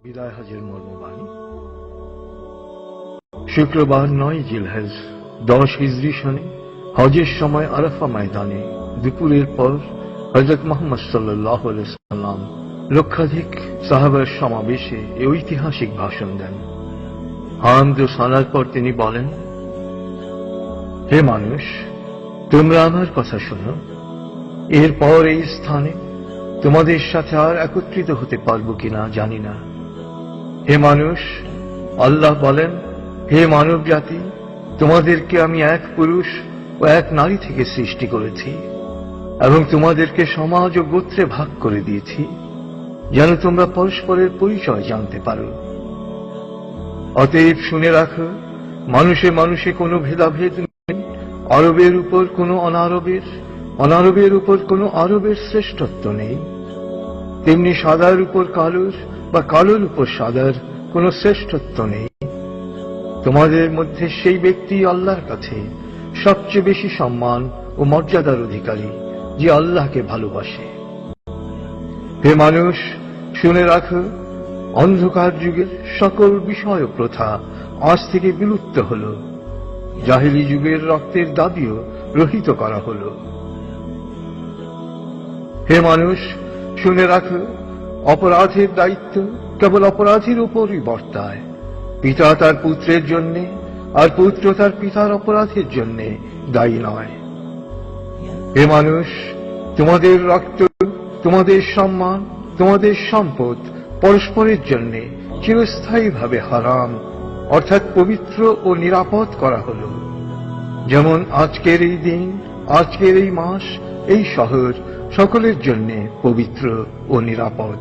বিদায় হজের মর্মবাণী। শুক্রবার 9 জিলহজ 10 হিজরি সনে হজের সময় আরাফা ময়দানে দুপুরের পর হযরত মুহাম্মদ সাল্লাল্লাহু আলাইহি ওয়াসাল্লাম লক্ষাধিক সাহাবার সমাবেশে এই ঐতিহাসিক ভাষণ দেন। হামদ ও সালাত পর তিনি বলেন, হে মানুষ, তোমরা আমার কথা শোনো। এরপর এই স্থানে তোমাদের সাথে আর একত্রিত হতে পারবো কিনা জানি না। হে মানুষ, আল্লাহ বলেন, হে মানব জাতি, তোমাদেরকে আমি এক পুরুষ ও এক নারী থেকে সৃষ্টি করেছি এবং তোমাদেরকে সমাজ ও গোত্রে ভাগ করে দিয়েছি যেন তোমরা পরস্পরের পরিচয় জানতে পারো। অতএব শুনে রাখো, মানুষে মানুষে কোনো ভেদাভেদ নেই। আরবের উপর কোনো অনারবের, অনারবের উপর কোনো আরবের শ্রেষ্ঠত্ব নেই। তেমনি সাদার উপর কালোর বা কালোর উপর সাদার কোনো শ্রেষ্ঠত্ব নেই। তোমাদের মধ্যে সেই ব্যক্তি আল্লাহর কাছে সবচেয়ে বেশি সম্মান ও মর্যাদার অধিকারী যে আল্লাহকে ভালোবাসে। হে মানুষ, শুনে রাখো, অন্ধকার যুগের সকল বিষয় ও প্রথা আজ থেকে বিলুপ্ত হল। জাহেলি যুগের রক্তের দাবিও রহিত করা হল। হে মানুষ, শুনে রাখো, অপরাধের দায়িত্ব কেবল অপরাধীর উপরই বর্তায়। পিতা তার পুত্রের জন্যে আর পুত্র তার পিতার অপরাধের জন্যে দায়ী নয়। হে মানুষ, তোমাদের রক্ত, তোমাদের সম্মান, তোমাদের সম্পদ পরস্পরের জন্যে চিরস্থায়ীভাবে হারাম অর্থাৎ পবিত্র ও নিরাপদ করা হল। যেমন আজকের এই দিন, আজকের এই মাস, এই শহর সকলের জন্যে পবিত্র ও নিরাপদ।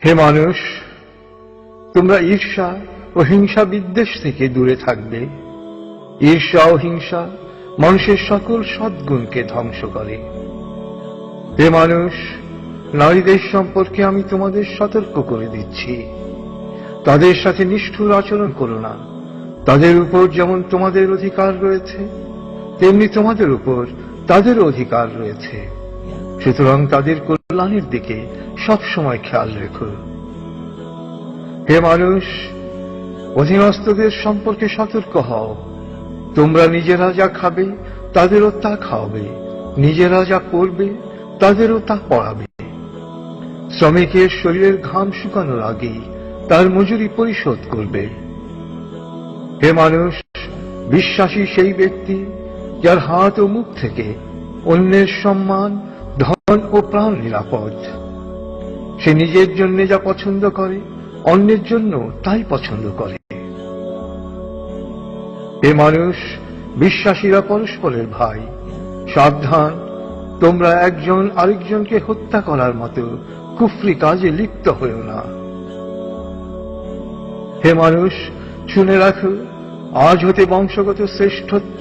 হে মানুষ, তোমরা ঈর্ষা ও হিংসা বিদ্বেষ থেকে দূরে থাকবে। ঈর্ষা ও হিংসা মানুষের সকল সদ্গুণকে ধ্বংস করে। হে মানুষ, নারীদের সম্পর্কে আমি তোমাদের সতর্ক করে দিচ্ছি। তাদের সাথে নিষ্ঠুর আচরণ করো না। তাদের উপর যেমন তোমাদের অধিকার রয়েছে, তেমনি তোমাদের উপর তাদেরও অধিকার রয়েছে। সুতরাং তাদের কল্যাণের দিকে সবসময় খেয়াল রেখো। হে মানুষ, অধীনস্থদের সম্পর্কে সতর্ক হও। তোমরা নিজেরা যা খাবে তাদেরও তা খাওয়াবে, নিজেরা যা পরবে তাদেরও তা পরাবে। শ্রমিকের শরীরের ঘাম শুকানোর আগেই তার মজুরি পরিশোধ করবে। হে মানুষ, বিশ্বাসী সেই ব্যক্তি যার হাত ও মুখ থেকে অন্যের সম্মান, ধন ও প্রাণ নিরাপদ। সে নিজের জন্য যা পছন্দ করে অন্যের জন্য তাই পছন্দ করে। হে মানুষ, বিশ্বাসীরা পরস্পরের ভাই। সাবধান, তোমরা একজন আরেকজনকে হত্যা করার মতো কুফরি কাজে লিপ্ত হও না। হে মানুষ, শুনে রাখো, আজ হতে বংশগত শ্রেষ্ঠত্ব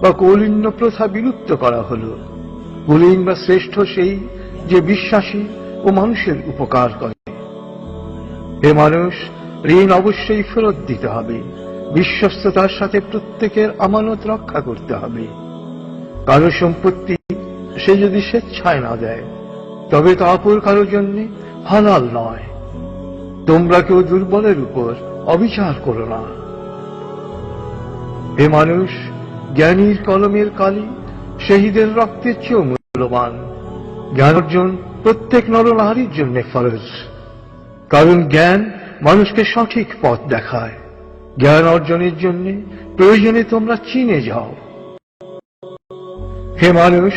বা কৌলিন্য প্রথা বিলুপ্ত করা হল। কুলীন বা শ্রেষ্ঠ সেই যে বিশ্বাসী ও মানুষের উপকার করে। হে মানুষ, ঋণ অবশ্যই ফেরত দিতে হবে। বিশ্বস্ততার সাথে প্রত্যেকের আমানত রক্ষা করতে হবে। কারো সম্পত্তি সে যদি স্বেচ্ছায় না দেয় তবে তা অপর কারো জন্য হালাল নয়। তোমরা কেউ দুর্বলের উপর অবিচার করো না। হে মানুষ, জ্ঞানীর কলমের কালি শহীদের রক্তের চেয়েও মূল্যবান। জ্ঞান অর্জন প্রত্যেক নরনারীর জন্য ফরজ, কারণ জ্ঞান মানুষকে সঠিক পথ দেখায়। জ্ঞান অর্জনের জন্য প্রয়োজনে তোমরা চীনে যাও। হে মানুষ,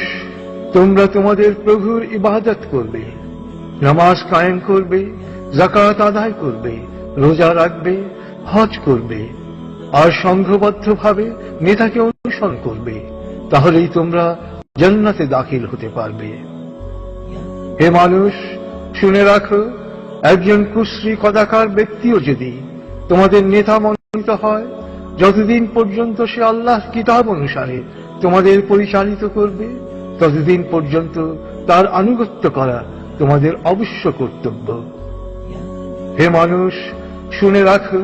তোমরা তোমাদের প্রভুর ইবাদত করবে, নামাজ কায়েম করবে, যাকাত আদায় করবে, রোজা রাখবে, হজ করবে আর সংঘবদ্ধভাবে নেতাকে অনুসরণ করবে। তাহলেই তোমরা জান্নাতে দাখিল হতে পারবে। হে মানুষ, শুনে রাখো, একজন কুশ্রী কদাকার ব্যক্তিও যদি তোমাদের নেতা মনোনীত হয়, যতদিন পর্যন্ত সে আল্লাহর কিতাব অনুসারে তোমাদের পরিচালিত করবে, ততদিন পর্যন্ত তার আনুগত্য করা তোমাদের অবশ্য কর্তব্য। হে মানুষ, শুনে রাখো,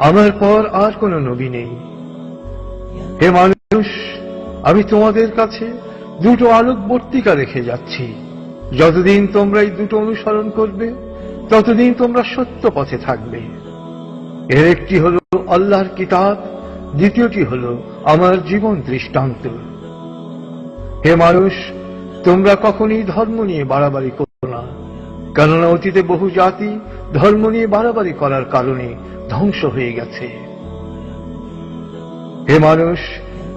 আমার পর আর কোন নবী নেই। হে মানুষ, আমি তোমাদের কাছে দুটো আলোকবর্তিকা রেখে যাচ্ছি। যতদিন তোমরা এই দুটো অনুসরণ করবে ততদিন তোমরা সত্য পথে থাকবে। এর একটি হল আল্লাহর কিতাব, দ্বিতীয়টি হল আমার জীবন দৃষ্টান্ত। হে মানুষ, তোমরা কখনই ধর্ম নিয়ে বাড়াবাড়ি করো না, কেননা অতীতে বহু জাতি ধর্ম নিয়ে বাড়াবাড়ি করার কারণে ধ্বংস হয়ে গেছে। হে মানুষ,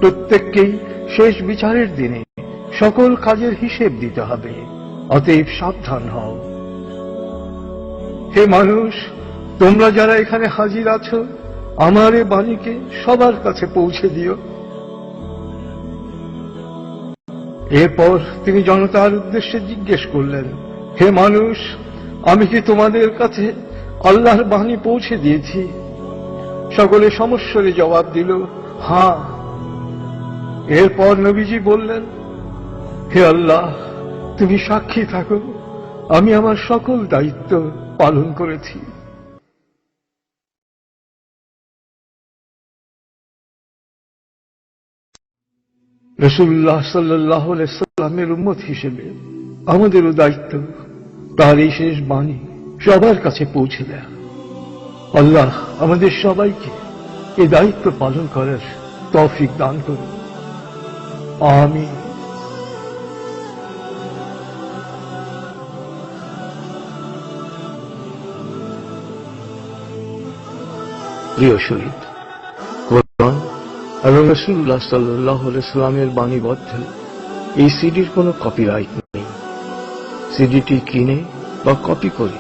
প্রত্যেককেই শেষ বিচারের দিনে সকল কাজের হিসেব দিতে হবে, অতএব সাবধান হও। হে মানুষ, তোমরা যারা এখানে হাজির আছো, আমার এ বাণীকে সবার কাছে পৌঁছে দিও। এরপর তিনি জনতার উদ্দেশ্যে জিজ্ঞেস করলেন, হে মানুষ, আমি কি তোমাদের কাছে আল্লাহর বাণী পৌঁছে দিয়েছি? সকলে সমস্বরে জবাব দিল, হ্যাঁ। এরপর নবীজি বললেন, হে আল্লাহ, তুমি সাক্ষী থাকো, আমি আমার সকল দায়িত্ব পালন করেছি। রাসূলুল্লাহ সাল্লাল্লাহু আলাইহি ওয়াসাল্লামের উম্মত হিসেবে আমাদেরও দায়িত্ব তার এই শেষ বাণী সবার কাছে পৌঁছে দেয়া। আল্লাহ আমাদের সবাইকে এই দায়িত্ব পালন করার তৌফিক দান করুন। আমিন। প্রিয় শহীদ, কোরআন এবং রাসূলুল্লাহ সাল্লাল্লাহু আলাইহি ওয়াসাল্লামের বাণীবদ্ধ এই সিডির কোনো কপিরাইট নেই। সিডিটি কিনে বা কপি করে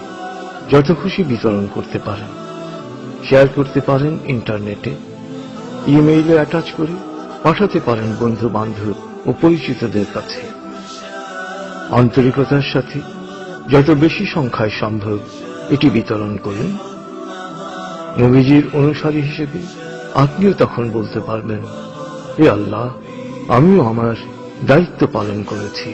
যত খুশি বিতরণ করতে পারেন, শেয়ার করতে পারেন ইন্টারনেটে, ইমেইলে অ্যাটাচ করে পাঠাতে পারেন বন্ধু বান্ধব ও পরিচিতদের কাছে। আন্তরিকতার সাথে যত বেশি সংখ্যায় সম্ভব এটি বিতরণ করুন। নবীজির অনুসারী হিসেবে আপনিও তখন বলতে পারবেন, হে আল্লাহ, আমিও আমার দায়িত্ব পালন করেছি।